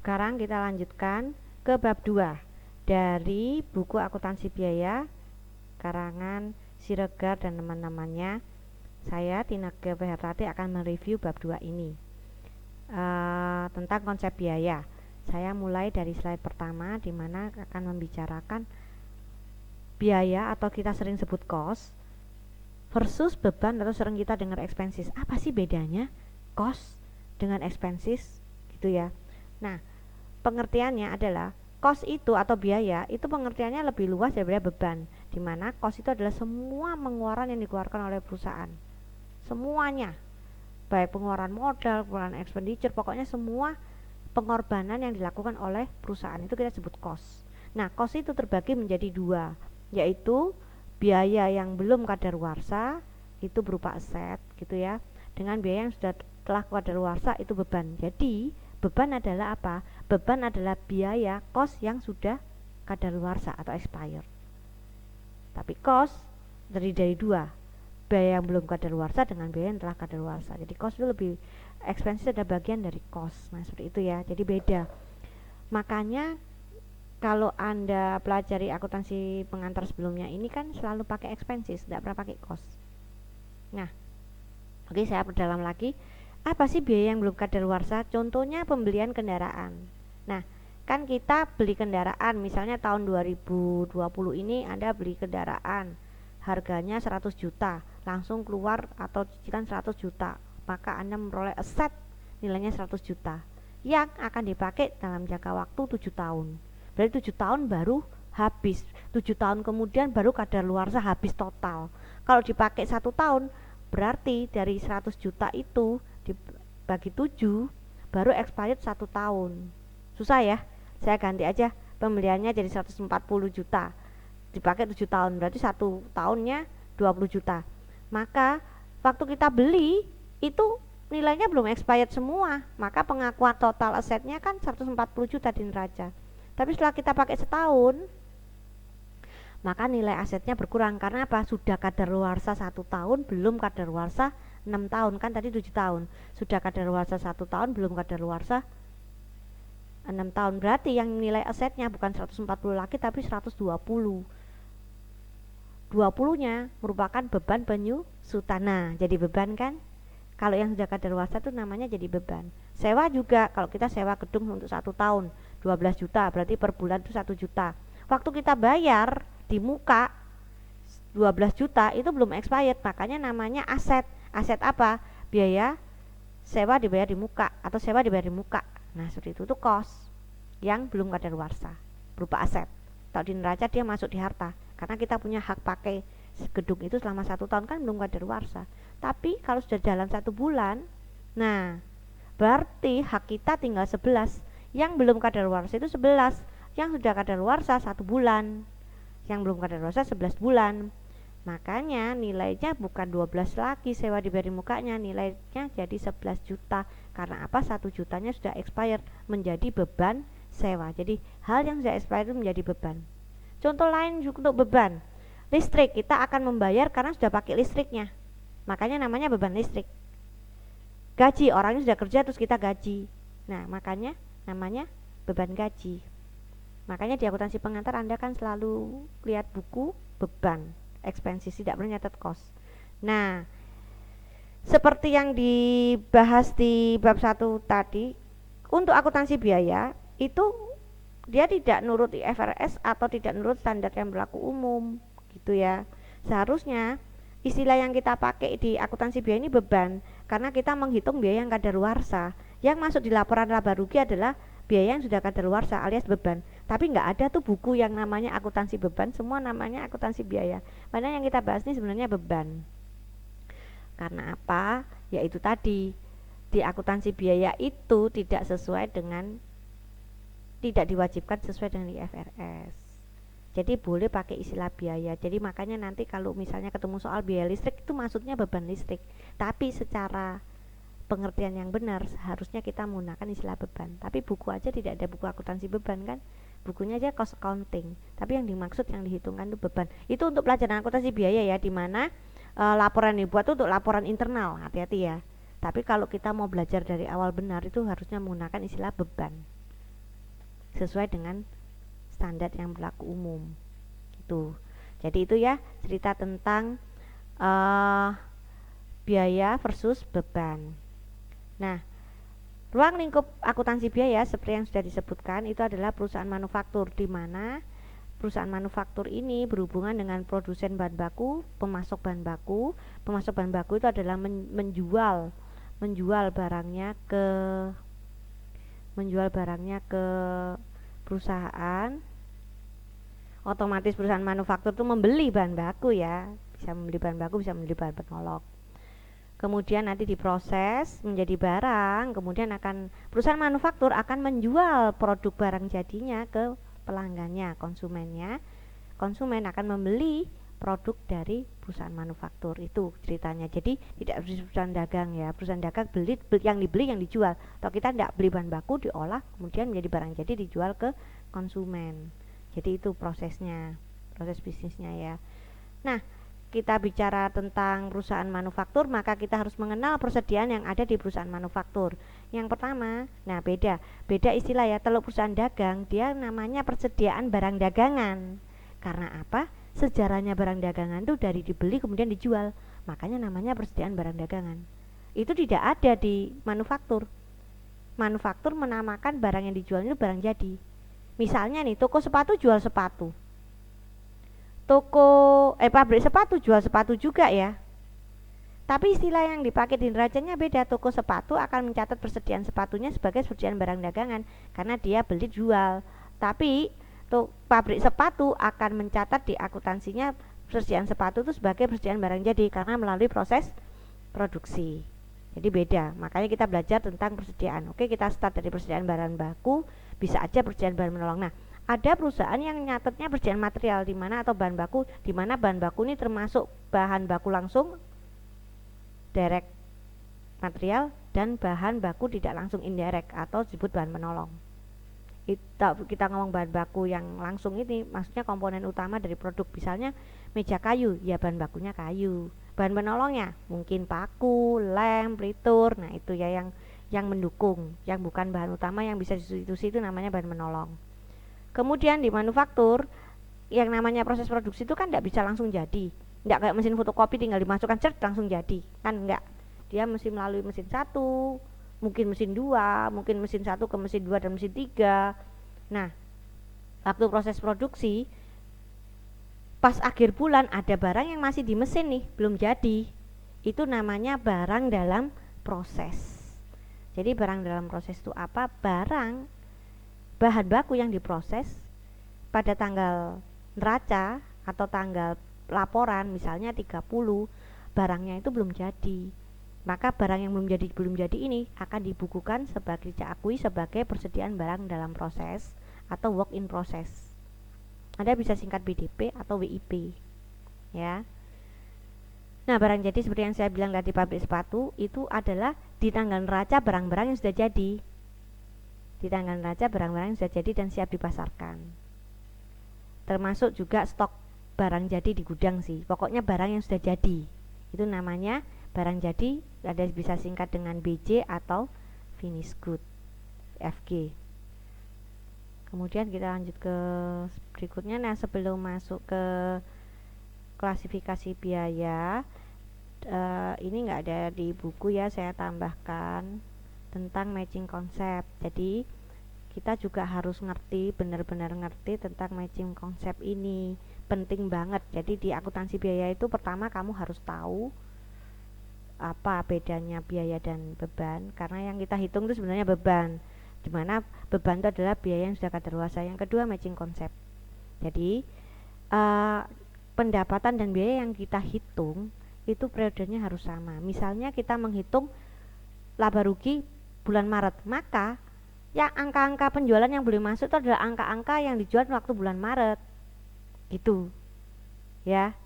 Sekarang kita lanjutkan ke bab 2 dari buku akuntansi biaya karangan Siregar dan teman-temannya. Saya Tineke Pehertati akan mereview bab 2 ini tentang konsep biaya. Saya mulai dari slide pertama di mana akan membicarakan biaya atau kita sering sebut cost versus beban atau sering kita dengar expenses. Apa sih bedanya cost dengan expenses gitu ya. Nah, pengertiannya adalah cost itu atau biaya itu pengertiannya lebih luas daripada beban, di mana cost itu adalah semua pengeluaran yang dikeluarkan oleh perusahaan, semuanya, baik pengeluaran modal, pengeluaran expenditure, pokoknya semua pengorbanan yang dilakukan oleh perusahaan itu kita sebut cost. Nah, cost itu terbagi menjadi dua, yaitu biaya yang belum kadaluarsa itu berupa aset gitu ya, dengan biaya yang sudah telah kadaluarsa itu beban. Jadi beban adalah apa? Beban adalah biaya cost yang sudah kadaluarsa atau expired. Tapi cost terdiri dari dua, biaya yang belum kadaluarsa dengan biaya yang telah kadaluarsa. Jadi cost itu lebih, expenses ada bagian dari cost. Nah, seperti itu ya. Jadi beda. Makanya kalau Anda pelajari akuntansi pengantar sebelumnya ini kan selalu pakai expenses, tidak pernah pakai cost. Nah, oke, saya perdalam lagi. Apa sih biaya yang belum kadaluarsa? Contohnya pembelian kendaraan. Nah, kan kita beli kendaraan, misalnya tahun 2020 ini Anda beli kendaraan harganya 100 juta, langsung keluar atau cicilan 100 juta, maka Anda memperoleh aset nilainya 100 juta yang akan dipakai dalam jangka waktu 7 tahun. Berarti 7 tahun baru habis, 7 tahun kemudian baru kadaluarsa habis total. Kalau dipakai 1 tahun, berarti dari 100 juta itu dibagi 7 baru expired 1 tahun. Susah ya, saya ganti aja pembeliannya jadi 140 juta, dipakai 7 tahun, berarti 1 tahunnya 20 juta. Maka waktu kita beli itu nilainya belum expired semua, maka pengakuan total asetnya kan 140 juta di neraca. Tapi setelah kita pakai setahun, maka nilai asetnya berkurang. Karena apa? Sudah kadaluarsa 1 tahun, belum kadaluarsa 6 tahun, kan tadi 7 tahun. Sudah kadaluarsa 1 tahun, belum kadaluarsa 6 tahun. Berarti yang nilai asetnya bukan 140 lagi tapi 120. 20-nya merupakan beban penyusutana. Jadi beban kan? Kalau yang sudah kadaluarsa itu namanya jadi beban. Sewa juga, kalau kita sewa gedung untuk 1 tahun 12 juta, berarti per bulan itu 1 juta. Waktu kita bayar di muka 12 juta itu belum expired, makanya namanya aset. Aset apa? Biaya sewa dibayar di muka atau sewa dibayar di muka. Nah, seperti itu tuh cost yang belum kadaluarsa berupa aset. Kalau di neraca dia masuk di harta, karena kita punya hak pakai gedung itu selama 1 tahun kan belum kadaluarsa. Tapi kalau sudah jalan 1 bulan, nah berarti hak kita tinggal 11. Yang belum kadaluarsa itu 11, yang sudah kadaluarsa 1 bulan, yang belum kadaluarsa 11 bulan. Makanya nilainya bukan 12 lagi sewa dibayar di mukanya, nilainya jadi 11 juta. Karena apa? 1 jutanya sudah expired, menjadi beban sewa. Jadi hal yang sudah expired itu menjadi beban. Contoh lain untuk beban, listrik, kita akan membayar karena sudah pakai listriknya, makanya namanya beban listrik. Gaji, orangnya sudah kerja terus kita gaji, nah makanya namanya beban gaji. Makanya di akuntansi pengantar Anda kan selalu lihat buku beban, expenses, tidak pernah nyatet cost. Nah, seperti yang dibahas di bab 1 tadi, untuk akuntansi biaya itu dia tidak nurut IFRS atau tidak nurut standar yang berlaku umum gitu ya. Seharusnya istilah yang kita pakai di akuntansi biaya ini beban, karena kita menghitung biaya yang kadaluarsa. Yang masuk di laporan laba rugi adalah biaya yang sudah kadaluarsa alias beban. Tapi nggak ada tuh buku yang namanya akuntansi beban, semua namanya akuntansi biaya. Padahal yang kita bahas ini sebenarnya beban. Karena apa? Yaitu tadi, di akuntansi biaya itu tidak sesuai dengan, tidak diwajibkan sesuai dengan IFRS. Jadi boleh pakai istilah biaya. Jadi makanya nanti kalau misalnya ketemu soal biaya listrik itu maksudnya beban listrik. Tapi secara pengertian yang benar seharusnya kita menggunakan istilah beban. Tapi buku aja tidak ada buku akuntansi beban kan? Bukunya aja cost accounting. Tapi yang dimaksud, yang dihitungkan itu beban. Itu untuk pelajaran akuntansi biaya ya, di mana laporan dibuat itu untuk laporan internal. Hati-hati ya. Tapi kalau kita mau belajar dari awal benar itu harusnya menggunakan istilah beban. sesuai dengan standar yang berlaku umum gitu. Jadi itu ya cerita tentang biaya versus beban. Nah, ruang lingkup akuntansi biaya seperti yang sudah disebutkan itu adalah perusahaan manufaktur, di mana perusahaan manufaktur ini berhubungan dengan produsen bahan baku, pemasok bahan baku. Pemasok bahan baku itu adalah menjual barangnya ke perusahaan. Otomatis perusahaan manufaktur itu membeli bahan baku ya, bisa membeli bahan baku, bisa membeli bahan penolong. Kemudian nanti diproses menjadi barang, kemudian perusahaan manufaktur akan menjual produk barang jadinya ke pelanggannya, konsumennya. Konsumen akan membeli produk dari perusahaan manufaktur, itu ceritanya. Jadi tidak perusahaan dagang ya, perusahaan dagang beli yang dibeli yang dijual. Atau kita tidak beli bahan baku, diolah kemudian menjadi barang jadi dijual ke konsumen. Jadi itu prosesnya, proses bisnisnya ya. Nah, kita bicara tentang perusahaan manufaktur, maka kita harus mengenal persediaan yang ada di perusahaan manufaktur. Yang pertama, nah beda istilah ya. Kalau perusahaan dagang, dia namanya persediaan barang dagangan. Karena apa? Sejarahnya barang dagangan itu dari dibeli kemudian dijual, makanya namanya persediaan barang dagangan. Itu tidak ada di manufaktur. Manufaktur menamakan barang yang dijual itu barang jadi. Misalnya nih, toko sepatu jual sepatu, pabrik sepatu jual sepatu juga ya. Tapi istilah yang dipakai di neracanya beda. Toko sepatu akan mencatat persediaan sepatunya sebagai persediaan barang dagangan karena dia beli jual. Tapi pabrik sepatu akan mencatat di akuntansinya persediaan sepatu itu sebagai persediaan barang jadi karena melalui proses produksi. Jadi beda. Makanya kita belajar tentang persediaan. Oke, kita start dari persediaan bahan baku, bisa aja persediaan bahan menolong. Nah, ada perusahaan yang nyatetnya persediaan material di mana atau bahan baku, di mana bahan baku ini termasuk bahan baku langsung direct material dan bahan baku tidak langsung indirect atau disebut bahan menolong. Kita ngomong bahan baku yang langsung ini maksudnya komponen utama dari produk. Misalnya meja kayu, ya bahan bakunya kayu. Bahan penolongnya mungkin paku, lem, pelitur. Nah, itu ya yang mendukung, yang bukan bahan utama yang bisa disubstitusi, itu namanya bahan menolong. Kemudian di manufaktur yang namanya proses produksi itu kan tidak bisa langsung jadi. Tidak kayak mesin fotokopi tinggal dimasukkan langsung jadi. Kan enggak. Dia mesti melalui mesin satu, mungkin mesin 2, mungkin mesin 1 ke mesin 2 dan mesin 3. Nah, waktu proses produksi pas akhir bulan ada barang yang masih di mesin nih, belum jadi. Itu namanya barang dalam proses. Jadi barang dalam proses itu apa? Bahan baku yang diproses pada tanggal neraca atau tanggal laporan misalnya 30, barangnya itu belum jadi. Maka barang yang belum jadi ini akan dibukukan diakui sebagai persediaan barang dalam proses atau work in process. Anda bisa singkat BDP atau WIP ya. Nah, barang jadi seperti yang saya bilang tadi pabrik sepatu itu adalah di tanggal neraca barang-barang yang sudah jadi. Di tanggal neraca barang-barang yang sudah jadi dan siap dipasarkan. Termasuk juga stok barang jadi di gudang sih. Pokoknya barang yang sudah jadi. Itu namanya barang jadi, ada bisa singkat dengan BJ atau finished good, FG. Kemudian kita lanjut ke berikutnya. Nah, sebelum masuk ke klasifikasi biaya, ini nggak ada di buku ya, saya tambahkan tentang matching konsep. Jadi kita juga harus benar-benar ngerti tentang matching konsep ini, penting banget. Jadi di akuntansi biaya itu pertama kamu harus tahu apa bedanya biaya dan beban, karena yang kita hitung itu sebenarnya beban, dimana beban itu adalah biaya yang sudah kadaluarsa. Yang kedua matching konsep. Jadi pendapatan dan biaya yang kita hitung itu periodenya harus sama. Misalnya kita menghitung laba rugi bulan Maret, maka ya angka-angka penjualan yang boleh masuk itu adalah angka-angka yang dijual waktu bulan Maret gitu ya.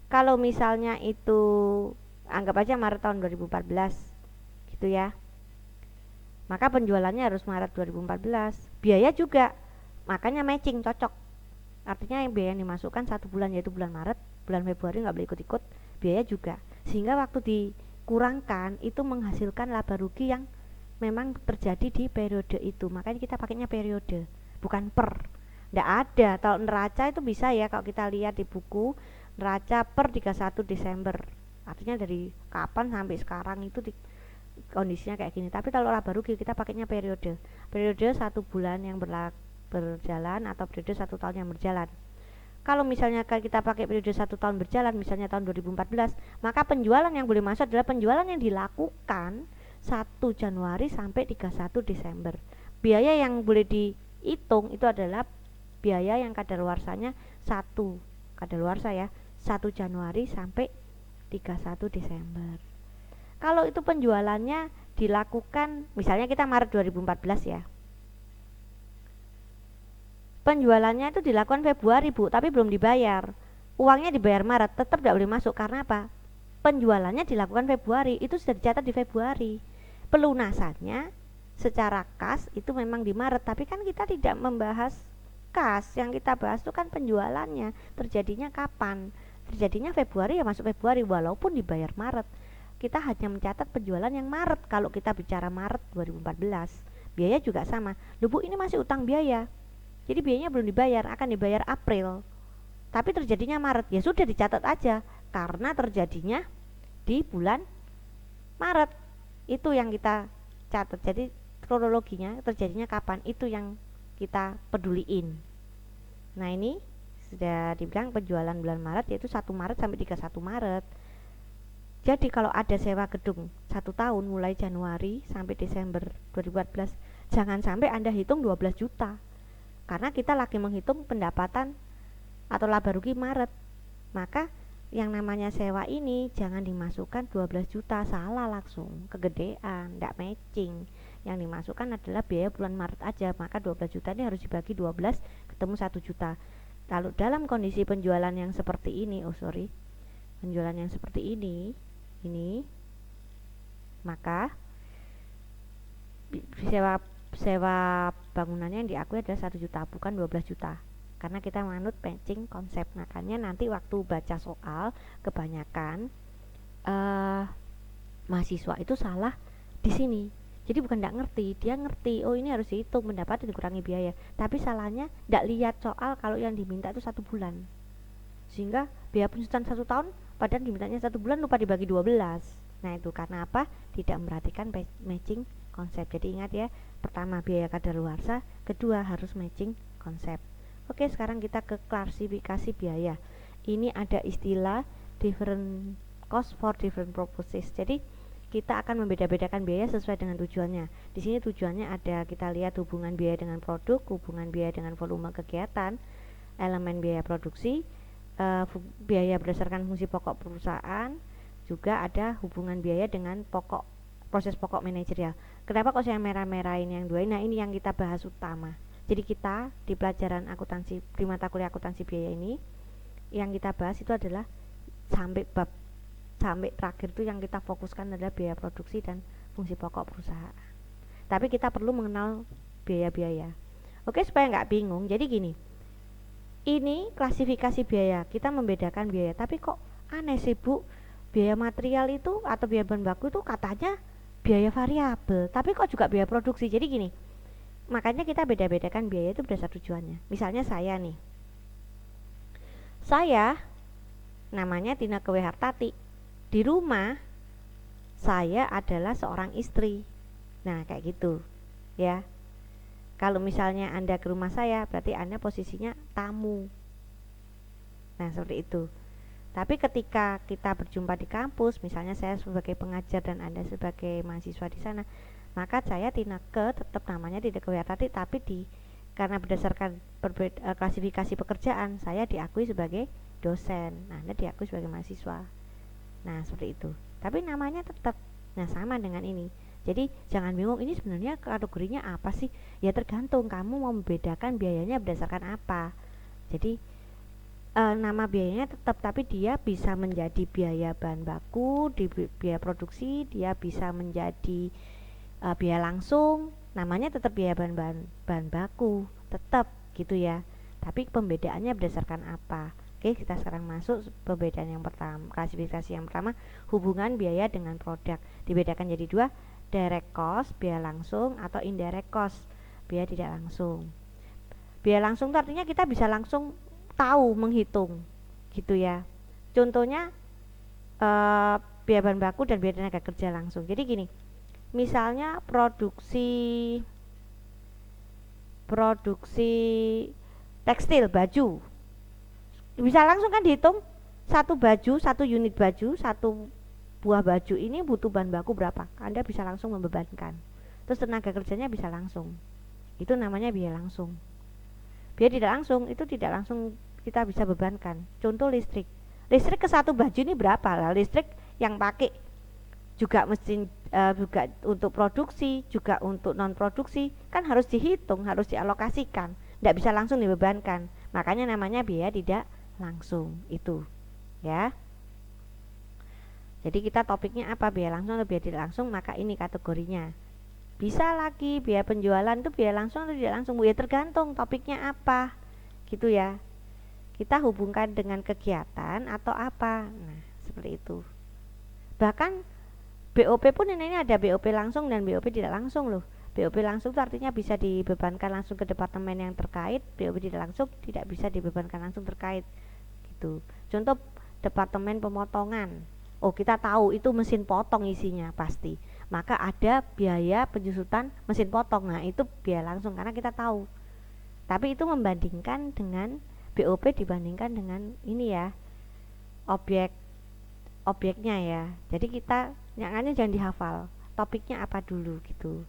Kalau misalnya itu anggap aja Maret tahun 2014 gitu ya, maka penjualannya harus Maret 2014. Biaya juga, makanya matching, cocok. Artinya yang biaya yang dimasukkan satu bulan yaitu bulan Maret, bulan Februari nggak boleh ikut-ikut, biaya juga. Sehingga waktu dikurangkan itu menghasilkan laba rugi yang memang terjadi di periode itu. Makanya kita pakainya periode. bukan per. Nggak ada. Kalau neraca itu bisa ya, kalau kita lihat di buku neraca per 31 Desember. Artinya dari kapan sampai sekarang itu kondisinya kayak gini. Tapi kalau laba rugi kita pakainya periode. Periode 1 bulan yang berjalan atau periode 1 tahun yang berjalan. Kalau misalnya kita pakai periode 1 tahun berjalan, misalnya tahun 2014, maka penjualan yang boleh masuk adalah penjualan yang dilakukan 1 Januari sampai 31 Desember. Biaya yang boleh dihitung itu adalah biaya yang kadaluarsanya 1 kadaluarsa ya, 1 Januari sampai 31 Desember. Kalau itu penjualannya dilakukan, misalnya kita Maret 2014 ya, penjualannya itu dilakukan Februari Bu, tapi belum dibayar, uangnya dibayar Maret, tetap tidak boleh masuk. Karena apa? Penjualannya dilakukan Februari, itu sudah dicatat di Februari. Pelunasannya secara kas itu memang di Maret, tapi kan kita tidak membahas kas, yang kita bahas itu kan penjualannya terjadinya kapan. Terjadinya Februari ya masuk Februari walaupun dibayar Maret. Kita hanya mencatat penjualan yang Maret. Kalau kita bicara Maret 2014, biaya juga sama. Loh Bu, ini masih utang biaya, jadi biayanya belum dibayar, akan dibayar April. Tapi terjadinya Maret, ya sudah dicatat aja karena terjadinya di bulan Maret. Itu yang kita catat. Jadi kronologinya terjadinya kapan itu yang kita peduliin. Nah, ini sudah dibilang penjualan bulan Maret yaitu 1 Maret sampai 31 Maret. Jadi kalau ada sewa gedung 1 tahun mulai Januari sampai Desember 2014, jangan sampai Anda hitung 12 juta. Karena kita lagi menghitung pendapatan atau laba rugi Maret. Maka yang namanya sewa ini jangan dimasukkan 12 juta, salah langsung, kegedean, tidak matching. Yang dimasukkan adalah biaya bulan Maret aja, maka 12 juta ini harus dibagi 12 ketemu 1 juta. Lalu dalam kondisi penjualan yang seperti ini, penjualan yang seperti ini, maka sewa bangunannya yang diakui adalah 1 juta, bukan 12 juta. Karena kita menganut matching konsep. Makanya nanti waktu baca soal kebanyakan mahasiswa itu salah di sini. Jadi bukan tidak ngerti, dia ngerti, oh ini harus dihitung pendapatan dikurangi biaya. Tapi salahnya tidak lihat soal kalau yang diminta itu 1 bulan. Sehingga biaya penjualan 1 tahun, padahal dimintanya 1 bulan lupa dibagi 12. Nah itu karena apa? Tidak memperhatikan matching konsep. Jadi ingat ya, pertama biaya kadaluarsa, kedua harus matching konsep. Oke, sekarang kita ke klasifikasi biaya. Ini ada istilah different cost for different purposes. Jadi kita akan membeda-bedakan biaya sesuai dengan tujuannya. Di sini tujuannya ada, kita lihat hubungan biaya dengan produk, hubungan biaya dengan volume kegiatan, elemen biaya produksi, biaya berdasarkan fungsi pokok perusahaan, juga ada hubungan biaya dengan proses pokok manajerial. Kenapa kok saya merah-merahin yang dua? Nah ini yang kita bahas utama. Jadi kita di pelajaran akuntansi, di mata kuliah akuntansi biaya ini, yang kita bahas itu adalah sampai terakhir itu yang kita fokuskan adalah biaya produksi dan fungsi pokok perusahaan. Tapi kita perlu mengenal biaya-biaya. Oke, supaya nggak bingung. Jadi gini, ini klasifikasi biaya, kita membedakan biaya. Tapi kok aneh sih Bu, biaya material itu atau biaya bahan baku itu katanya biaya variabel, tapi kok juga biaya produksi. Jadi gini, makanya kita beda-bedakan biaya itu berdasar tujuannya. Misalnya saya namanya Tina Kewehartati, di rumah saya adalah seorang istri. Nah kayak gitu ya. Kalau misalnya Anda ke rumah saya, berarti Anda posisinya tamu. Nah seperti itu. Tapi ketika kita berjumpa di kampus, misalnya saya sebagai pengajar dan Anda sebagai mahasiswa di sana, maka saya Tineke tetap namanya Tina Kewehartati, tapi karena berdasarkan klasifikasi pekerjaan, saya diakui sebagai dosen. Nah, Anda diakui sebagai mahasiswa. Nah, seperti itu. Tapi namanya tetap. Nah, sama dengan ini. Jadi, jangan bingung ini sebenarnya kategorinya apa sih? Ya tergantung kamu mau membedakan biayanya berdasarkan apa. Jadi, nama biayanya tetap, tapi dia bisa menjadi biaya bahan baku, biaya produksi, dia bisa menjadi biaya langsung, namanya tetap biaya bahan baku, tetap gitu ya. Tapi pembedaannya berdasarkan apa? Oke, kita sekarang masuk perbedaan yang pertama, klasifikasi yang pertama, hubungan biaya dengan produk. Dibedakan jadi dua, direct cost, biaya langsung, atau indirect cost, biaya tidak langsung. Biaya langsung itu artinya kita bisa langsung tahu, menghitung gitu ya. Contohnya biaya bahan baku dan biaya tenaga kerja langsung. Jadi gini, misalnya produksi tekstil baju, bisa langsung kan dihitung, satu unit baju, satu buah baju ini butuh bahan baku berapa, Anda bisa langsung membebankan. Terus tenaga kerjanya bisa langsung, itu namanya biaya langsung. Biaya tidak langsung itu tidak langsung kita bisa bebankan. Contoh listrik ke satu baju ini berapa lah, listrik yang pakai juga mesin, juga untuk produksi, juga untuk non produksi, kan harus dihitung, harus dialokasikan, tidak bisa langsung dibebankan. Makanya namanya biaya tidak langsung itu ya. Jadi kita topiknya apa, biaya langsung atau biaya tidak langsung, maka ini kategorinya. Bisa lagi biaya penjualan itu biaya langsung atau tidak langsung, ya tergantung topiknya apa gitu ya. Kita hubungkan dengan kegiatan atau apa, nah seperti itu. Bahkan BOP pun ini ada BOP langsung dan BOP tidak langsung loh. BOP langsung itu artinya bisa dibebankan langsung ke departemen yang terkait, BOP tidak langsung tidak bisa dibebankan langsung terkait gitu. Contoh departemen pemotongan, oh kita tahu itu mesin potong isinya pasti, maka ada biaya penyusutan mesin potong, nah itu biaya langsung karena kita tahu. Tapi itu membandingkan dengan BOP dibandingkan dengan ini ya, objeknya ya. Jadi kita jangan dihafal, topiknya apa dulu gitu.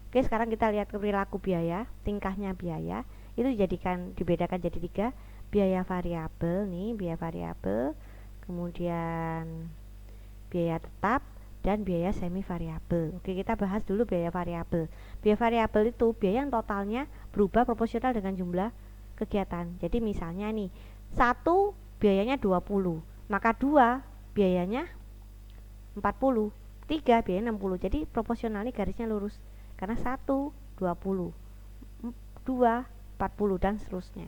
Oke, sekarang kita lihat perilaku biaya, tingkahnya biaya. Itu dibedakan jadi 3, biaya variabel nih, biaya variabel, kemudian biaya tetap dan biaya semi variabel. Oke, kita bahas dulu biaya variabel. Biaya variabel itu biaya yang totalnya berubah proporsional dengan jumlah kegiatan. Jadi misalnya nih, 1 biayanya 20, maka 2 biayanya 40, 3 biayanya 60. Jadi proporsionalnya garisnya lurus karena 1 20, 2 40 dan seterusnya.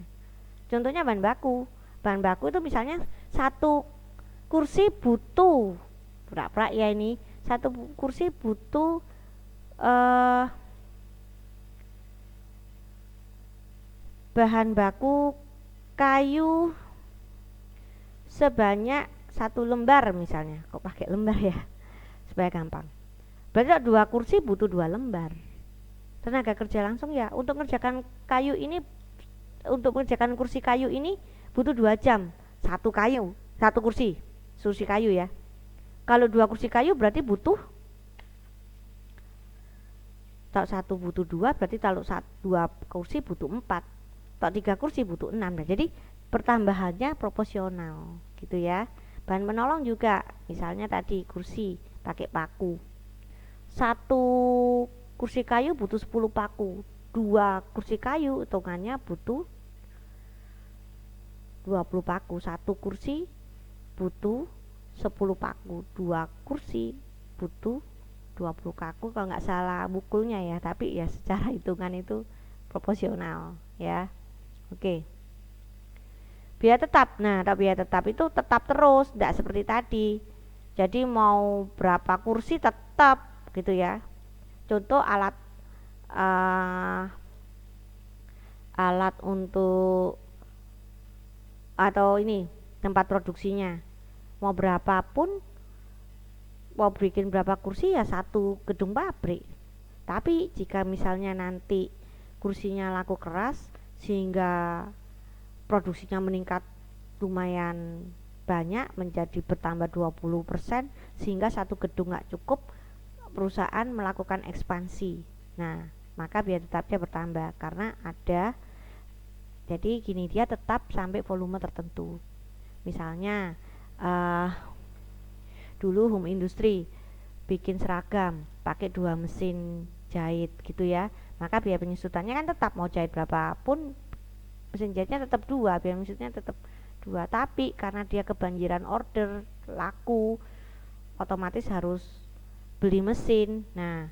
Contohnya bahan baku itu misalnya 1 kursi butuh pura-pura ya, ini 1 kursi butuh bahan baku kayu sebanyak 1 lembar misalnya, kok pakai lembar ya supaya gampang. Berarti 2 kursi butuh 2 lembar. Tenaga kerja langsung ya, untuk mengerjakan kursi kayu ini butuh 2 jam. 1 kursi kayu ya. Kalau 2 kursi kayu berarti butuh, kalau 1 butuh 2 berarti kalau 2 kursi butuh 4, kalau 3 kursi butuh 6. Nah, jadi pertambahannya proporsional gitu ya. Bahan penolong juga, misalnya tadi kursi pakai paku, 1 kursi kayu butuh 10 paku, 2 kursi kayu hitungannya butuh 20 paku, 1 kursi butuh 10 paku, 2 kursi butuh 20 paku kalau nggak salah bukulnya ya, tapi ya secara hitungan itu proporsional ya. Oke. Biaya tetap, nah biaya tetap itu tetap terus, tidak seperti tadi. Jadi mau berapa kursi tetap gitu ya. Contoh alat untuk atau ini tempat produksinya, mau berapapun, mau bikin berapa kursi ya 1 gedung pabrik. Tapi jika misalnya nanti kursinya laku keras sehingga produksinya meningkat lumayan banyak, menjadi bertambah 20%, sehingga 1 gedung nggak cukup, perusahaan melakukan ekspansi. Nah, maka biaya tetapnya bertambah karena ada, jadi gini, dia tetap sampai volume tertentu. Misalnya dulu home industry bikin seragam pakai 2 mesin jahit gitu ya, maka biaya penyusutannya kan tetap, mau jahit berapapun mesin jahitnya tetap 2, biaya menyusutnya tetap 2. Tapi karena dia kebanjiran order, laku, otomatis harus beli mesin. Nah,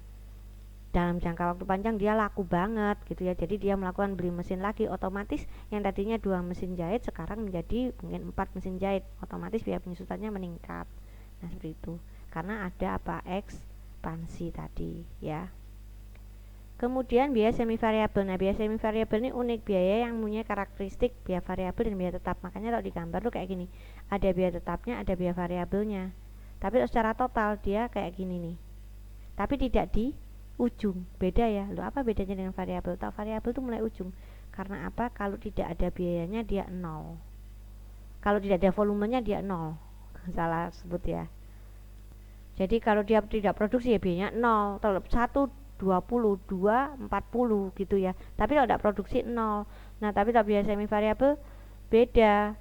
dalam jangka waktu panjang dia laku banget gitu ya, jadi dia melakukan beli mesin lagi, otomatis yang tadinya 2 mesin jahit sekarang menjadi mungkin 4 mesin jahit, otomatis biaya penyusutannya meningkat. Nah, seperti itu karena ada ekspansi tadi ya. Kemudian biaya semi variabel. Nah, biaya semi variabel ini unik, biaya yang punya karakteristik biaya variabel dan biaya tetap. Makanya kalau di gambar tuh kayak gini. Ada biaya tetapnya, ada biaya variabelnya. Tapi secara total dia kayak gini nih. Tapi tidak di ujung. Beda ya. Loh, apa bedanya dengan variabel? Tak variabel tuh mulai ujung. Karena apa? Kalau tidak ada biayanya dia 0. Kalau tidak ada volumenya dia 0. Salah sebut ya. Jadi kalau dia tidak produksi ya biayanya 0. Kalau 1 20, 2, 40 gitu ya. Tapi kalau tidak produksi 0. Nah, tapi kalau biaya semi variabel beda.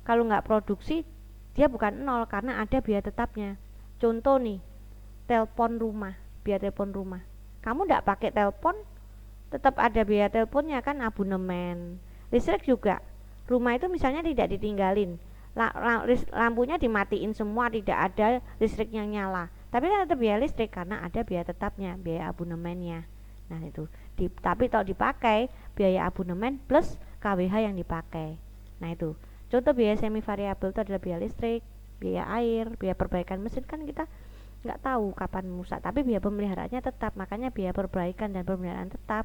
Kalau nggak produksi dia bukan 0 karena ada biaya tetapnya. Contoh nih, telepon rumah, biaya telepon rumah. Kamu nggak pakai telepon, tetap ada biaya teleponnya kan, abonemen. Listrik juga. Rumah itu misalnya tidak ditinggalin. Lampunya dimatiin semua, tidak ada listrik yang nyala. Tapi kan ada biaya listrik karena ada biaya tetapnya, biaya abonemennya. Nah itu, tapi kalau dipakai biaya abonemen plus KWH yang dipakai. Nah itu, contoh biaya semi variabel itu adalah biaya listrik, biaya air, biaya perbaikan mesin. Kan kita nggak tahu kapan rusak, tapi biaya pemeliharaannya tetap. Makanya biaya perbaikan dan pemeliharaan tetap,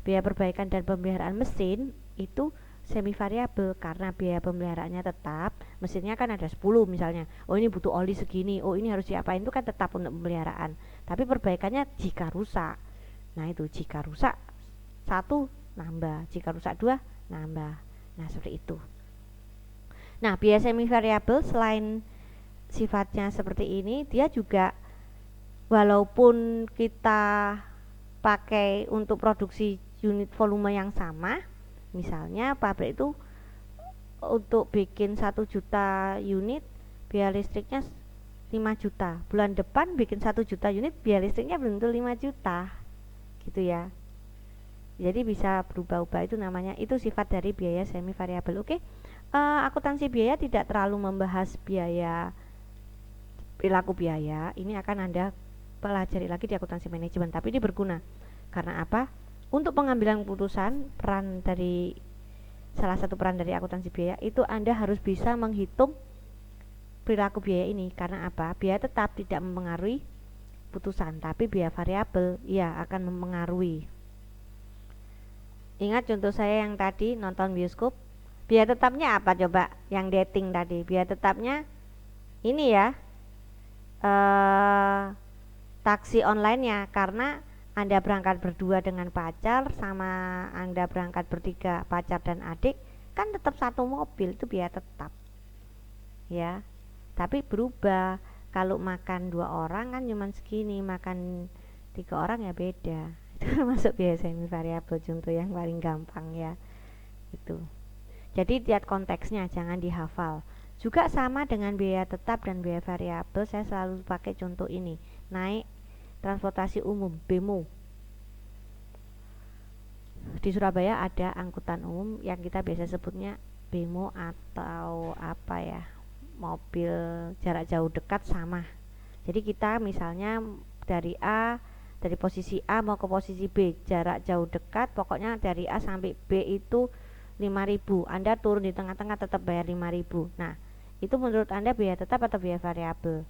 biaya perbaikan dan pemeliharaan mesin itu semi variabel karena biaya pemeliharaannya tetap. Mesinnya kan ada 10 misalnya, oh ini butuh oli segini, oh ini harus diapain, itu kan tetap untuk pemeliharaan. Tapi perbaikannya jika rusak. Nah itu, jika rusak 1 nambah, jika rusak 2 nambah. Nah seperti itu. Nah biaya semi variabel selain sifatnya seperti ini, dia juga walaupun kita pakai untuk produksi unit volume yang sama, misalnya pabrik itu untuk bikin 1 juta unit biaya listriknya 5 juta, bulan depan bikin 1 juta unit biaya listriknya belum tentu 5 juta gitu ya. Jadi bisa berubah-ubah, itu namanya, itu sifat dari biaya semi variabel. Oke. Akuntansi biaya tidak terlalu membahas biaya, perilaku biaya. Ini akan Anda pelajari lagi di akuntansi manajemen, tapi ini berguna. Karena apa? Untuk pengambilan keputusan, salah satu peran dari akuntansi biaya itu Anda harus bisa menghitung perilaku biaya ini. Karena apa? Biaya tetap tidak mempengaruhi putusan, tapi biaya variabel ya akan mempengaruhi. Ingat contoh saya yang tadi nonton bioskop, biaya tetapnya apa coba? Yang dating tadi, biaya tetapnya ini ya, taksi online-nya, karena Anda berangkat berdua dengan pacar sama Anda berangkat bertiga, pacar dan adik, kan tetap satu mobil, itu biaya tetap ya. Tapi berubah, kalau makan 2 orang kan cuma segini, makan 3 orang ya beda. Itu masuk biaya semi variabel, contoh yang paling gampang ya itu. Jadi lihat konteksnya, jangan dihafal. Juga sama dengan biaya tetap dan biaya variabel, saya selalu pakai contoh ini. Naik transportasi umum, BEMO. Di Surabaya ada angkutan umum yang kita biasa sebutnya BEMO atau apa ya, mobil jarak jauh dekat sama. Jadi kita misalnya dari posisi A mau ke posisi B, jarak jauh dekat, pokoknya dari A sampai B itu 5.000. Anda turun di tengah-tengah tetap bayar 5.000. Nah, itu menurut Anda biaya tetap atau biaya variabel?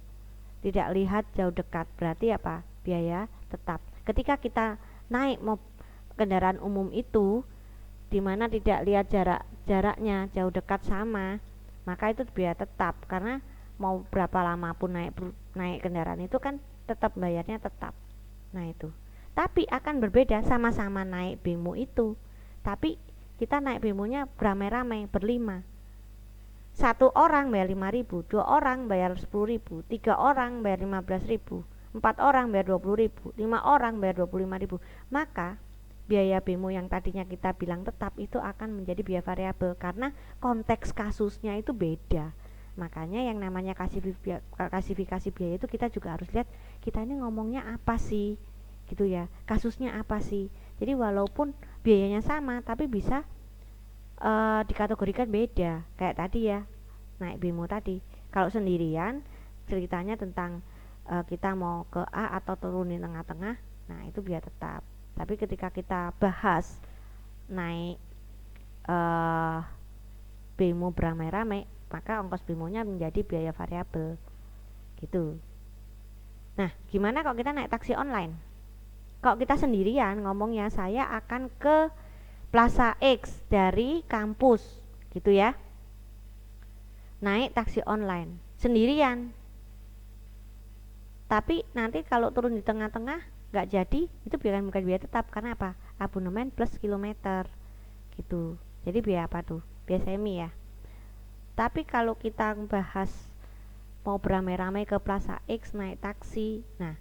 Tidak lihat jauh dekat, berarti apa? Biaya tetap. Ketika kita naik kendaraan umum itu, dimana tidak lihat jaraknya jauh dekat sama, maka itu biaya tetap, karena mau berapa lama pun naik kendaraan itu kan tetap bayarnya tetap. Nah itu. Tapi akan berbeda, sama-sama naik BEMO itu, tapi kita naik BEMO-nya beramai-ramai, berlima. 1 orang bayar 5.000, 2 orang bayar 10.000, 3 orang bayar 15.000, 4 orang bayar 20.000, 5 orang bayar 25.000. Maka biaya BEMO yang tadinya kita bilang tetap itu akan menjadi biaya variabel karena konteks kasusnya itu beda. Makanya yang namanya klasifikasi biaya itu kita juga harus lihat, kita ini ngomongnya apa sih gitu ya, kasusnya apa sih. Jadi walaupun biayanya sama tapi bisa dikategorikan beda. Kayak tadi ya, naik BEMO tadi, kalau sendirian ceritanya tentang kita mau ke A atau turun di tengah-tengah, nah itu biaya tetap. Tapi ketika kita bahas naik BEMO beramai-ramai, maka ongkos BEMO-nya menjadi biaya variabel gitu. Nah, gimana kalau kita naik taksi online? Kalau kita sendirian ngomongnya, saya akan ke Plaza X dari kampus gitu ya, naik taksi online sendirian. Tapi nanti kalau turun di tengah-tengah nggak jadi, itu bukan biaya tetap. Karena apa? Abonemen plus kilometer gitu. Jadi biaya apa tuh? Biaya semi ya. Tapi kalau kita bahas mau beramai-ramai ke Plaza X naik taksi, nah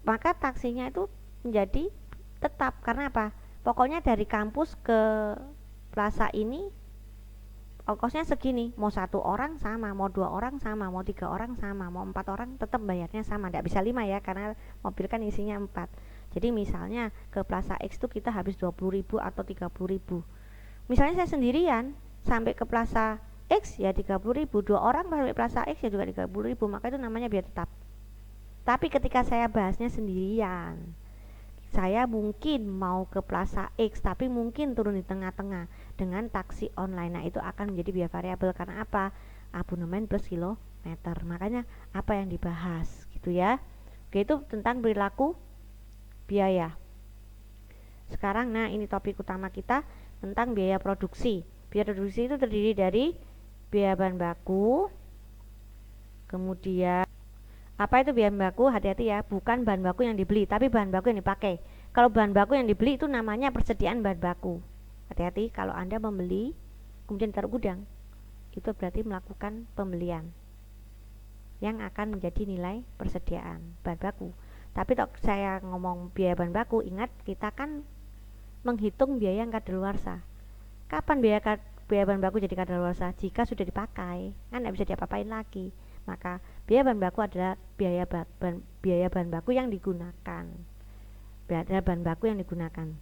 maka taksinya itu menjadi tetap. Karena apa? Pokoknya dari kampus ke plaza ini ongkosnya segini, mau 1 orang sama, mau 2 orang sama, mau 3 orang sama, mau 4 orang tetap bayarnya sama. Tidak bisa 5 ya, karena mobil kan isinya 4. Jadi misalnya ke Plaza X itu kita habis 20.000 atau 30.000. Misalnya saya sendirian sampai ke Plaza X ya 30.000, 2 orang sampai Plaza X ya juga 30.000, maka itu namanya biaya tetap. Tapi ketika saya bahasnya sendirian, saya mungkin mau ke Plaza X tapi mungkin turun di tengah-tengah dengan taksi online. Nah itu akan menjadi biaya variabel. Karena apa? Abonemen plus kilometer. Makanya apa yang dibahas gitu ya. Oke, itu tentang perilaku biaya. Sekarang nah ini topik utama kita tentang biaya produksi. Biaya produksi itu terdiri dari biaya bahan baku, kemudian apa itu bahan baku? Hati-hati ya, bukan bahan baku yang dibeli, tapi bahan baku yang dipakai. Kalau bahan baku yang dibeli itu namanya persediaan bahan baku. Hati-hati kalau Anda membeli kemudian taruh gudang, itu berarti melakukan pembelian yang akan menjadi nilai persediaan bahan baku. Tapi kalau saya ngomong biaya bahan baku, ingat kita kan menghitung biaya yang kadaluarsa. Kapan biaya bahan baku jadi kadaluarsa? Jika sudah dipakai, kan tidak bisa diapa-apain lagi. Maka biaya bahan baku adalah biaya bahan baku yang digunakan. Biaya bahan baku yang digunakan.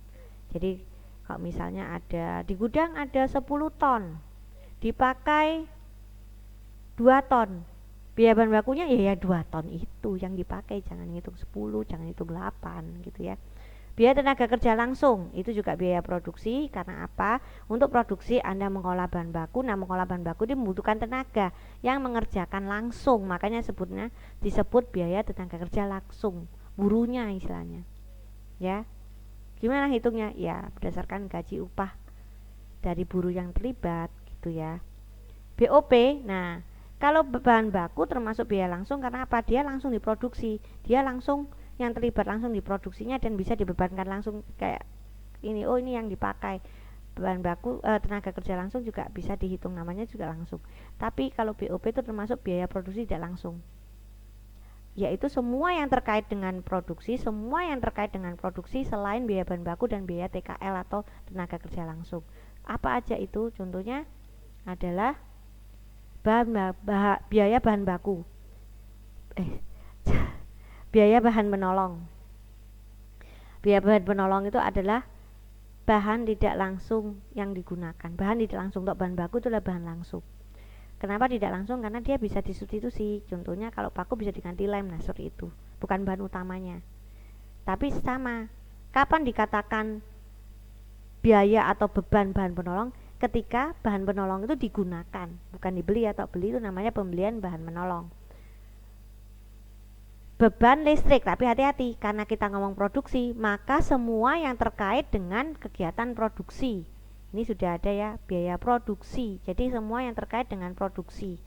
Jadi kalau misalnya ada di gudang ada 10 ton, dipakai 2 ton, biaya bahan bakunya ya 2 ton itu yang dipakai. Jangan hitung 10, jangan hitung 8 gitu ya. Biaya tenaga kerja langsung itu juga biaya produksi. Karena apa? Untuk produksi Anda mengolah bahan baku. Nah, mengolah bahan baku ini membutuhkan tenaga yang mengerjakan langsung. Makanya disebut biaya tenaga kerja langsung, buruhnya istilahnya. Ya. Gimana hitungnya? Ya, berdasarkan gaji upah dari buruh yang terlibat gitu ya. BOP. Nah, kalau bahan baku termasuk biaya langsung. Karena apa? Dia langsung diproduksi. Dia langsung yang terlibat langsung di produksinya dan bisa dibebankan langsung kayak ini. Oh, ini yang dipakai bahan baku, tenaga kerja langsung juga bisa dihitung, namanya juga langsung. Tapi kalau BOP itu termasuk biaya produksi tidak langsung, yaitu semua yang terkait dengan produksi, selain biaya bahan baku dan biaya TKL atau tenaga kerja langsung. Apa aja itu? Contohnya adalah biaya bahan baku, biaya bahan penolong. Biaya bahan penolong itu adalah bahan tidak langsung yang digunakan. Bahan tidak langsung, untuk bahan baku itu adalah bahan langsung. Kenapa tidak langsung? Karena dia bisa disubstitusi. Contohnya kalau paku bisa diganti lem, nah seperti itu. Bukan bahan utamanya. Tapi sama. Kapan dikatakan biaya atau beban bahan penolong? Ketika bahan penolong itu digunakan, bukan dibeli. Atau beli itu namanya pembelian bahan penolong. Beban listrik, tapi hati-hati karena kita ngomong produksi, maka semua yang terkait dengan kegiatan produksi. Ini sudah ada ya, biaya produksi. Jadi semua yang terkait dengan produksi.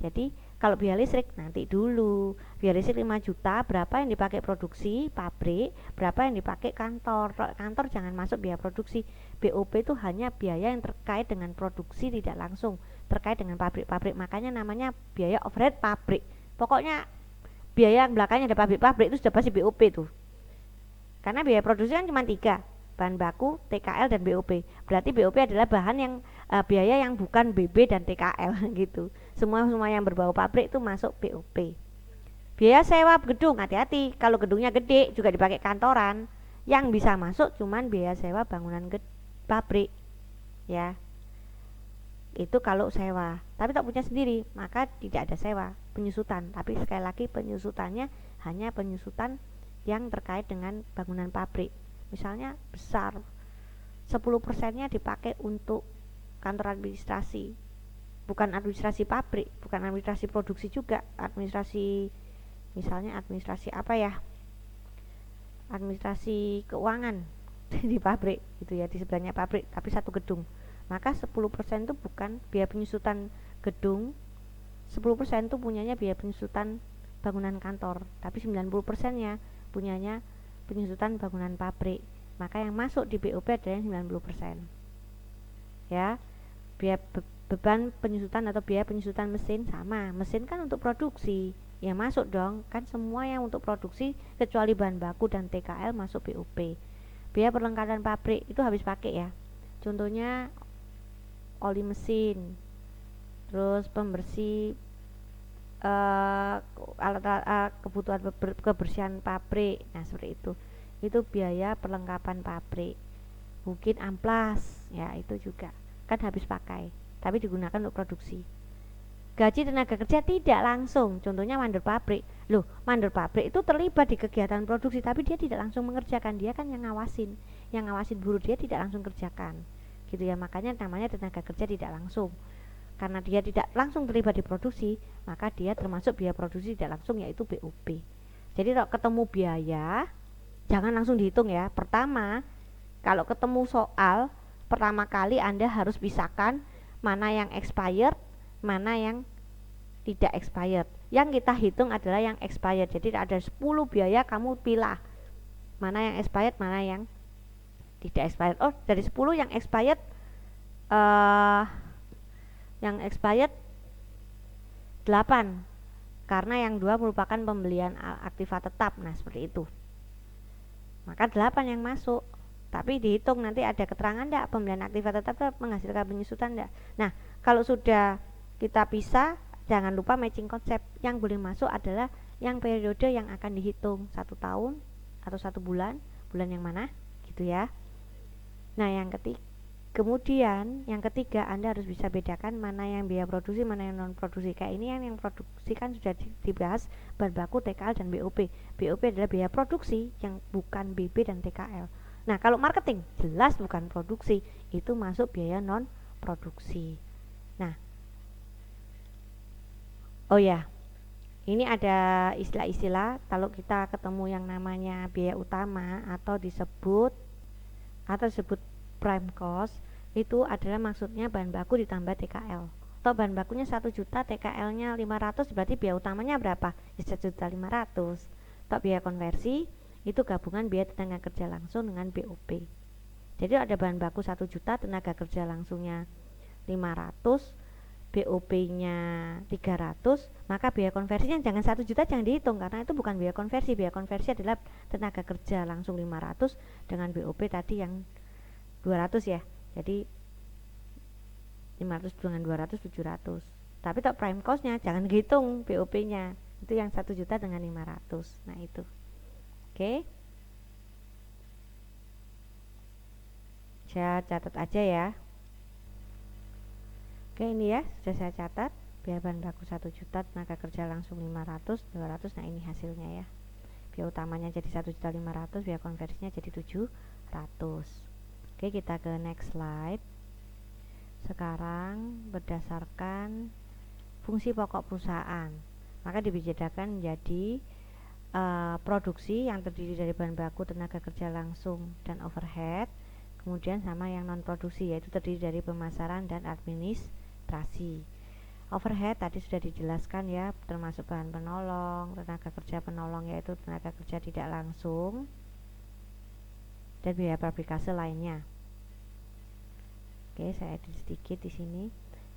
Jadi kalau biaya listrik nanti dulu. Biaya listrik 5 juta, berapa yang dipakai produksi pabrik, berapa yang dipakai kantor. Kantor jangan masuk biaya produksi. BOP itu hanya biaya yang terkait dengan produksi, tidak langsung terkait dengan pabrik-pabrik. Makanya namanya biaya overhead pabrik. Pokoknya biaya yang belakangnya ada pabrik-pabrik itu sudah pasti BOP tuh. Karena biaya produksi kan cuma 3, bahan baku, TKL dan BOP. Berarti BOP adalah bahan yang biaya yang bukan BB dan TKL gitu. Semua yang berbau pabrik itu masuk BOP. Biaya sewa gedung, hati-hati. Kalau gedungnya gede juga dipakai kantoran, yang bisa masuk cuman biaya sewa bangunan pabrik. Ya. Itu kalau sewa. Tapi tak punya sendiri, maka tidak ada sewa, penyusutan. Tapi sekali lagi penyusutannya hanya penyusutan yang terkait dengan bangunan pabrik. Misalnya besar, 10%-nya dipakai untuk kantor administrasi, bukan administrasi pabrik, bukan administrasi produksi juga, administrasi, misalnya administrasi apa ya, administrasi keuangan di pabrik gitu ya, di sebelahnya pabrik tapi satu gedung, maka 10% itu bukan biaya penyusutan gedung, 10% itu punyanya biaya penyusutan bangunan kantor, tapi 90%-nya punyanya penyusutan bangunan pabrik. Maka yang masuk di BOP adalah 90%. Ya, biaya beban penyusutan atau biaya penyusutan mesin sama. Mesin kan untuk produksi, ya masuk dong, kan semua yang untuk produksi kecuali bahan baku dan TKL masuk BOP. Biaya perlengkapan pabrik itu habis pakai ya. Contohnya oli mesin, terus pembersih alat-alat kebutuhan kebersihan pabrik. Nah, seperti itu biaya perlengkapan pabrik. Mungkin amplas ya, itu juga kan habis pakai tapi digunakan untuk produksi. Gaji tenaga kerja tidak langsung, contohnya mandor pabrik. Loh, mandor pabrik itu terlibat di kegiatan produksi tapi dia tidak langsung mengerjakan, dia kan yang ngawasin buruh, dia tidak langsung kerjakan gitu ya, makanya namanya tenaga kerja tidak langsung. Karena dia tidak langsung terlibat di produksi, maka dia termasuk biaya produksi tidak langsung, yaitu BOP. Jadi kalau ketemu biaya jangan langsung dihitung ya. Pertama, kalau ketemu soal pertama kali Anda harus pisahkan mana yang expired, mana yang tidak expired. Yang kita hitung adalah yang expired. Jadi ada 10 biaya, kamu pilih mana yang expired, mana yang tidak expired. Oh, dari 10 yang expired yang expired 8, karena yang 2 merupakan pembelian aktiva tetap. Nah, seperti itu. Maka 8 yang masuk. Tapi dihitung nanti ada keterangan enggak pembelian aktiva tetap menghasilkan penyusutan enggak. Nah, kalau sudah kita pisah, jangan lupa matching konsep. Yang boleh masuk adalah yang periode yang akan dihitung, 1 tahun atau 1 bulan yang mana gitu ya. Nah, kemudian yang ketiga, Anda harus bisa bedakan mana yang biaya produksi, mana yang non produksi. Kayak ini yang produksi kan sudah dibahas, bahan baku, TKL dan BOP. BOP adalah biaya produksi yang bukan BB dan TKL. Nah, kalau marketing jelas bukan produksi, itu masuk biaya non produksi. Nah, oh ya, ini ada istilah-istilah kalau kita ketemu yang namanya biaya utama atau disebut prime cost, itu adalah maksudnya bahan baku ditambah TKL. Atau bahan bakunya 1 juta, TKL-nya 500, berarti biaya utamanya berapa? 1.500.000. Atau biaya konversi itu gabungan biaya tenaga kerja langsung dengan BOP. Jadi ada bahan baku 1 juta, tenaga kerja langsungnya 500, BOP-nya 300, maka biaya konversinya jangan 1 juta, jangan dihitung karena itu bukan biaya konversi. Biaya konversi adalah tenaga kerja langsung 500 dengan BOP tadi yang 200 ya. Jadi 500 dengan 200 700. Tapi tak prime cost-nya jangan dihitung BOP-nya. Itu yang 1 juta dengan 500. Nah, itu. Oke. Saya catat aja ya. Oke, ini ya sudah saya catat. Biaya bahan baku 1 juta, tenaga kerja langsung 500, 200. Nah, ini hasilnya ya. Biaya utamanya jadi 1.500.000, biaya konversinya jadi 700. Oke, kita ke next slide. Sekarang berdasarkan fungsi pokok perusahaan, maka dibedakan menjadi produksi yang terdiri dari bahan baku, tenaga kerja langsung dan overhead, kemudian sama yang non produksi yaitu terdiri dari pemasaran dan administrasi. Overhead tadi sudah dijelaskan ya, termasuk bahan penolong, tenaga kerja penolong yaitu tenaga kerja tidak langsung, dan biaya publikasi lainnya. Oke, saya edit sedikit di sini.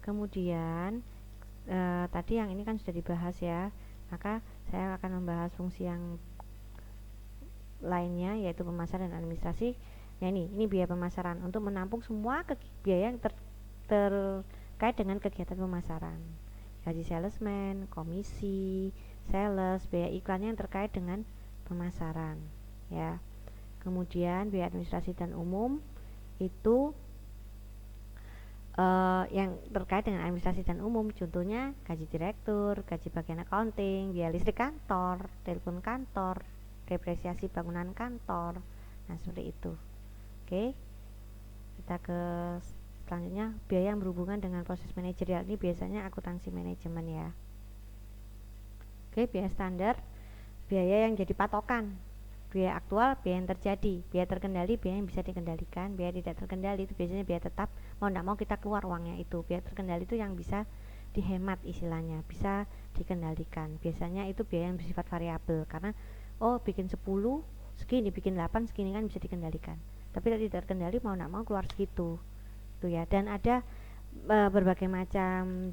Kemudian tadi yang ini kan sudah dibahas ya, maka saya akan membahas fungsi yang lainnya yaitu pemasaran dan administrasi. Nah, ini biaya pemasaran untuk menampung semua biaya yang terkait dengan kegiatan pemasaran. Gaji salesman, komisi sales, biaya iklannya yang terkait dengan pemasaran ya. Kemudian biaya administrasi dan umum itu yang terkait dengan administrasi dan umum, contohnya gaji direktur, gaji bagian accounting, biaya listrik kantor, telepon kantor, depresiasi bangunan kantor. Nah, seperti itu. Oke, kita ke selanjutnya, biaya yang berhubungan dengan proses manajerial. Ini biasanya akuntansi manajemen ya. Oke, biaya standar, biaya yang jadi patokan Biaya aktual, biaya yang terjadi. Biaya terkendali, biaya yang bisa dikendalikan. Biaya tidak terkendali itu biasanya biaya tetap, mau tidak mau kita keluar uangnya itu. Biaya terkendali itu yang bisa dihemat istilahnya, bisa dikendalikan. Biasanya itu biaya yang bersifat variabel, karena bikin 10 segini, bikin 8 segini kan bisa dikendalikan. Tapi tidak terkendali, mau tidak mau keluar segitu tuh ya. Dan ada berbagai macam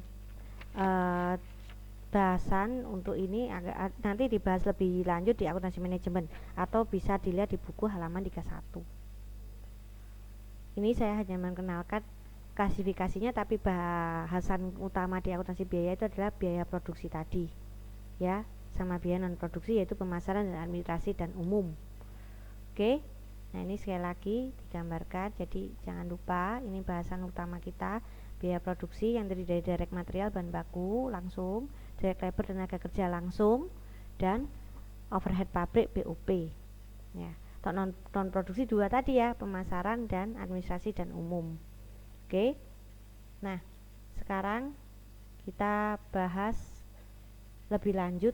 bahasan untuk ini nanti dibahas lebih lanjut di akuntansi manajemen, atau bisa dilihat di buku halaman 31. Ini saya hanya mengenalkan klasifikasinya, tapi bahasan utama di akuntansi biaya itu adalah biaya produksi tadi ya, sama biaya non produksi, yaitu pemasaran dan administrasi dan umum. Oke, nah ini sekali lagi digambarkan, jadi jangan lupa ini bahasan utama kita, biaya produksi yang terdiri dari direct material bahan baku langsung, direct labor tenaga kerja langsung, dan overhead pabrik BOP ya. Non produksi dua tadi ya, pemasaran dan administrasi dan umum. Oke, nah sekarang kita bahas lebih lanjut.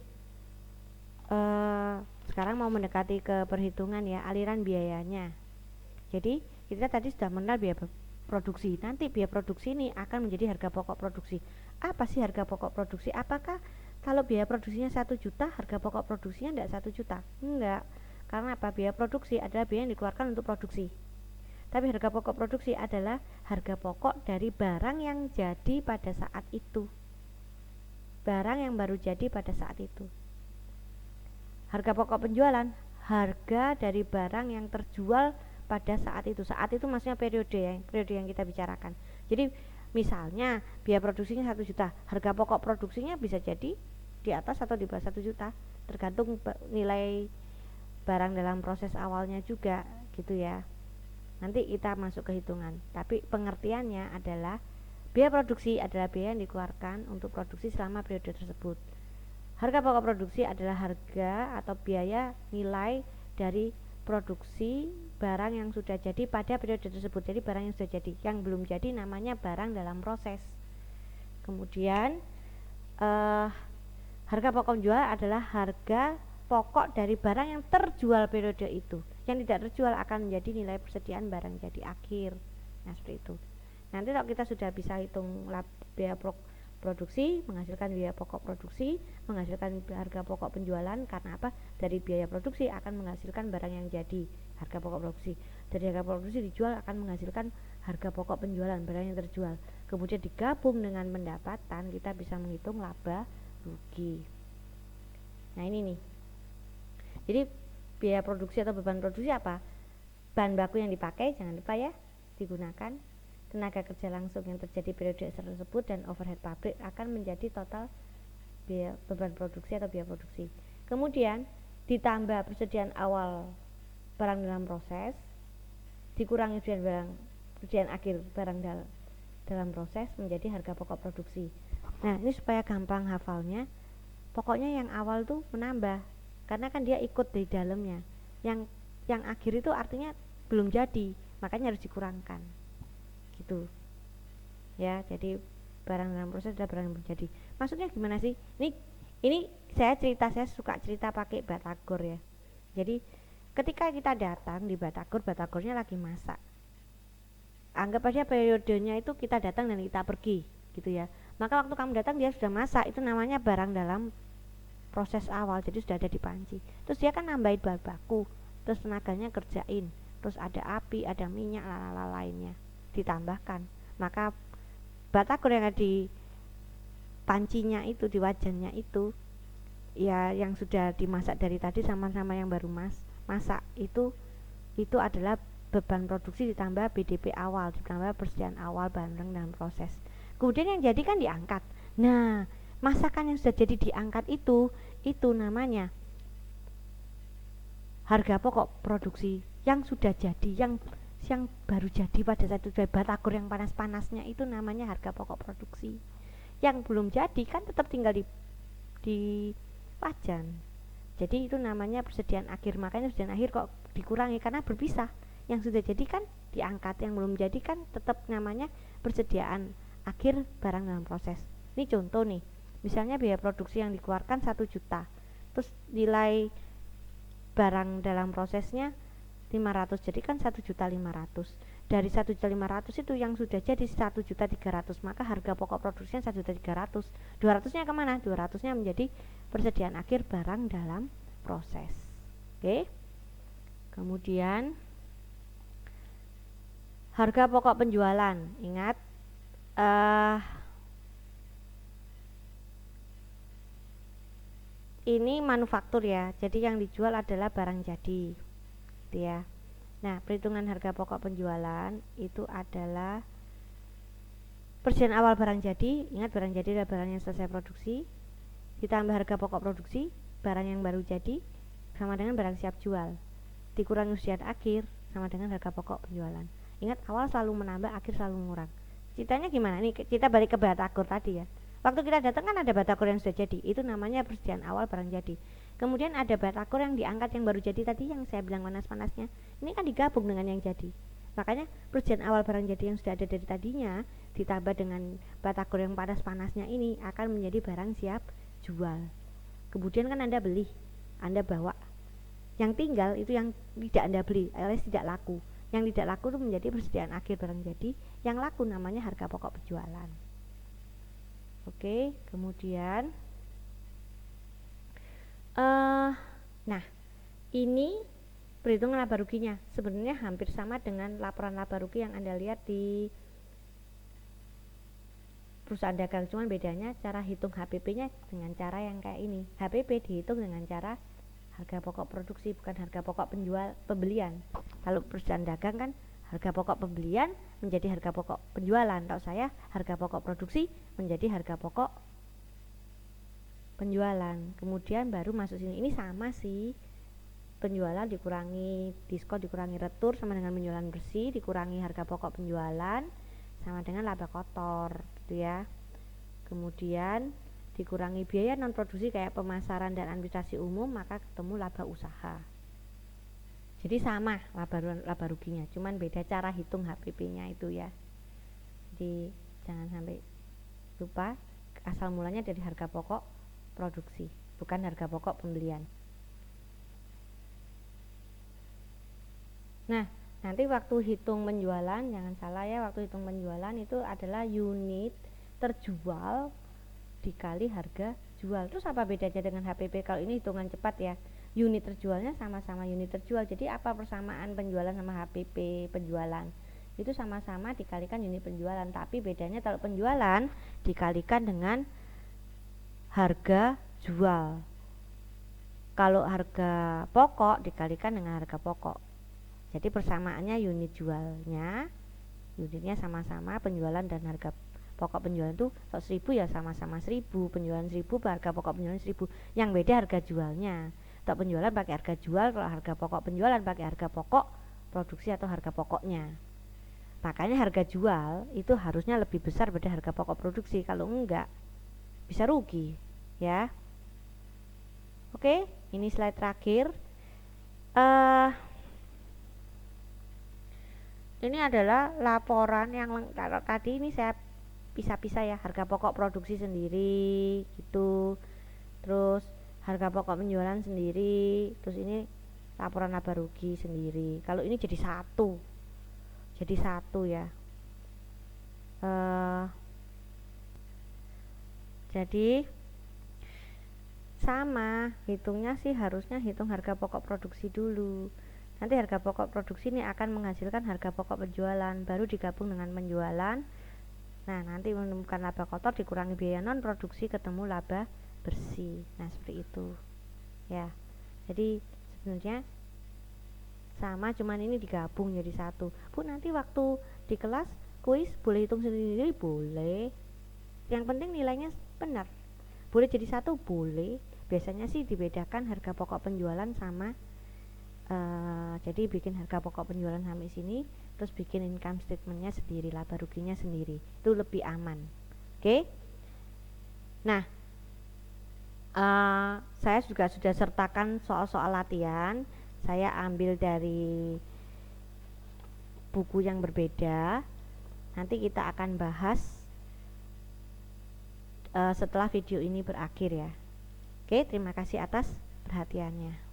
Sekarang mau mendekati ke perhitungan ya, aliran biayanya. Jadi kita tadi sudah mengenal biaya produksi. Nanti biaya produksi ini akan menjadi harga pokok produksi. Apa sih harga pokok produksi? Apakah kalau biaya produksinya 1 juta, harga pokok produksinya tidak 1 juta? Enggak. Karena apa? Biaya produksi adalah biaya yang dikeluarkan untuk produksi. Tapi harga pokok produksi adalah harga pokok dari barang yang jadi pada saat itu. Barang yang baru jadi pada saat itu. Harga pokok penjualan, harga dari barang yang terjual pada saat itu. Saat itu maksudnya periode yang kita bicarakan. Jadi misalnya biaya produksinya 1 juta, harga pokok produksinya bisa jadi di atas atau di bawah 1 juta, tergantung nilai barang dalam proses awalnya juga gitu ya. Nanti kita masuk ke hitungan, tapi pengertiannya adalah biaya produksi adalah biaya yang dikeluarkan untuk produksi selama periode tersebut. Harga pokok produksi adalah harga atau biaya nilai dari produksi barang yang sudah jadi pada periode tersebut. Jadi barang yang sudah jadi, yang belum jadi namanya barang dalam proses. Kemudian harga pokok jual adalah harga pokok dari barang yang terjual periode itu. Yang tidak terjual akan menjadi nilai persediaan barang jadi akhir. Nah seperti itu. Nanti kalau kita sudah bisa hitung biaya produksi, menghasilkan biaya pokok produksi, menghasilkan harga pokok penjualan, karena apa? Dari biaya produksi akan menghasilkan barang yang jadi, harga pokok produksi. Dari harga produksi dijual akan menghasilkan harga pokok penjualan, barang yang terjual. Kemudian digabung dengan pendapatan, kita bisa menghitung laba rugi. Nah ini nih. Jadi biaya produksi atau beban produksi apa? Bahan baku yang dipakai, jangan lupa ya, digunakan. Tenaga kerja langsung yang terjadi periode tersebut dan overhead pabrik akan menjadi total biaya beban produksi atau biaya produksi. Kemudian ditambah persediaan awal barang dalam proses, dikurangi persediaan akhir barang dalam proses menjadi harga pokok produksi. Nah ini supaya gampang hafalnya, pokoknya yang awal tuh menambah, karena kan dia ikut di dalamnya. Yang akhir itu artinya belum jadi, makanya harus dikurangkan. Gitu ya. Jadi barang dalam proses adalah barang yang belum jadi. Maksudnya gimana sih? Ini saya suka cerita pakai batagor ya. Jadi ketika kita datang di batagornya lagi masak. Anggap aja periodenya itu kita datang dan kita pergi gitu ya. Maka waktu kamu datang dia sudah masak, itu namanya barang dalam proses awal, jadi sudah ada di panci. Terus dia kan nambahin bahan baku, terus tenaganya kerjain, terus ada api, ada minyak, lainnya ditambahkan. Maka batagor yang ada di pancinya itu, di wajannya itu ya, yang sudah dimasak dari tadi sama-sama yang baru masak itu adalah beban produksi ditambah BDP awal, ditambah persediaan awal barang dalam proses. Kemudian yang jadi kan diangkat. Nah masakan yang sudah jadi diangkat itu namanya harga pokok produksi yang sudah jadi, yang baru jadi pada saat itu. Batagor yang panas-panasnya itu namanya harga pokok produksi. Yang belum jadi kan tetap tinggal di wajan, jadi itu namanya persediaan akhir. Makanya persediaan akhir kok dikurangi karena berpisah. Yang sudah jadi kan diangkat, yang belum jadi kan tetap namanya persediaan akhir barang dalam proses. Ini contoh nih, misalnya biaya produksi yang dikeluarkan 1 juta, terus nilai barang dalam prosesnya 500, jadi kan 1.500.000. Dari 1.500.000 itu yang sudah jadi 1.300.000, maka harga pokok produksinya 1.300.000. 200-nya kemana? 200-nya menjadi persediaan akhir barang dalam proses. Oke. Kemudian harga pokok penjualan. Ingat, ini manufaktur ya, jadi yang dijual adalah barang jadi, gitu ya. Nah, perhitungan harga pokok penjualan itu adalah persediaan awal barang jadi. Ingat, barang jadi adalah barang yang selesai produksi ditambah harga pokok produksi barang yang baru jadi sama dengan barang siap jual, dikurangi persediaan akhir sama dengan harga pokok penjualan. Ingat, awal selalu menambah, akhir selalu mengurang. Ceritanya gimana? Nih kita balik ke batagor tadi ya. Waktu kita datang kan ada batagor yang sudah jadi, itu namanya persediaan awal barang jadi. Kemudian ada batagor yang diangkat yang baru jadi tadi, yang saya bilang panas-panasnya. Ini kan digabung dengan yang jadi. Makanya persediaan awal barang jadi yang sudah ada dari tadinya ditambah dengan batagor yang panas-panasnya ini akan menjadi barang siap jual. Kemudian kan Anda beli, Anda bawa. Yang tinggal itu yang tidak Anda beli, alias tidak laku. Yang tidak laku itu menjadi persediaan akhir barang jadi, yang laku namanya harga pokok penjualan. Oke, kemudian nah, ini perhitungan laba ruginya sebenarnya hampir sama dengan laporan laba rugi yang Anda lihat di perusahaan dagang, cuman bedanya cara hitung HPP-nya dengan cara yang kayak ini. HPP dihitung dengan cara harga pokok produksi, bukan harga pokok pembelian. Kalau perusahaan dagang kan harga pokok pembelian menjadi harga pokok penjualan. Kalau saya harga pokok produksi menjadi harga pokok penjualan. Kemudian baru masuk sini. Ini sama sih. Penjualan dikurangi diskon, dikurangi retur sama dengan penjualan bersih, dikurangi harga pokok penjualan sama dengan laba kotor, gitu ya. Kemudian dikurangi biaya non produksi kayak pemasaran dan administrasi umum, maka ketemu laba usaha. Jadi sama laba ruginya, cuman beda cara hitung HPP-nya itu ya. Jadi jangan sampai lupa, asal mulanya dari harga pokok produksi, bukan harga pokok pembelian. Nah, nanti waktu hitung penjualan, jangan salah ya, waktu hitung penjualan itu adalah unit terjual dikali harga jual. Terus apa bedanya dengan HPP? Kalau ini hitungan cepat ya, unit terjualnya sama-sama unit terjual. Jadi apa persamaan penjualan sama HPP penjualan? Itu sama-sama dikalikan unit penjualan, tapi bedanya kalau penjualan dikalikan dengan harga jual. Kalau harga pokok dikalikan dengan harga pokok. Jadi persamaannya unit jualnya, unitnya sama-sama penjualan dan harga pokok penjualan itu 1.000 ya sama-sama 1.000, penjualan 1.000, harga pokok penjualan 1.000. Yang beda harga jualnya. Untuk penjualan pakai harga jual, kalau harga pokok penjualan pakai harga pokok produksi atau harga pokoknya. Makanya harga jual itu harusnya lebih besar pada harga pokok produksi, kalau enggak bisa rugi, ya. Oke, ini slide terakhir. Ini adalah laporan yang kalau tadi ini saya pisah-pisah ya, harga pokok produksi sendiri gitu, terus harga pokok penjualan sendiri, terus ini laporan laba rugi sendiri. Kalau ini jadi satu ya. Jadi sama hitungnya sih, harusnya hitung harga pokok produksi dulu. Nanti harga pokok produksi ini akan menghasilkan harga pokok penjualan, baru digabung dengan penjualan. Nah, nanti menemukan laba kotor dikurangi biaya non produksi, ketemu laba bersih. Nah, seperti itu ya. Jadi sebenarnya sama, cuman ini digabung jadi satu. Bu, nanti waktu di kelas kuis boleh hitung sendiri? Boleh. Yang penting nilainya benar. Boleh jadi satu? Boleh. Biasanya sih dibedakan harga pokok penjualan sama jadi bikin harga pokok penjualan sampai sini, terus bikin income statementnya sendiri, laba ruginya sendiri, itu lebih aman. Oke. Nah, saya juga sudah sertakan soal-soal latihan. Saya ambil dari buku yang berbeda. Nanti kita akan bahas setelah video ini berakhir ya. Oke, terima kasih atas perhatiannya.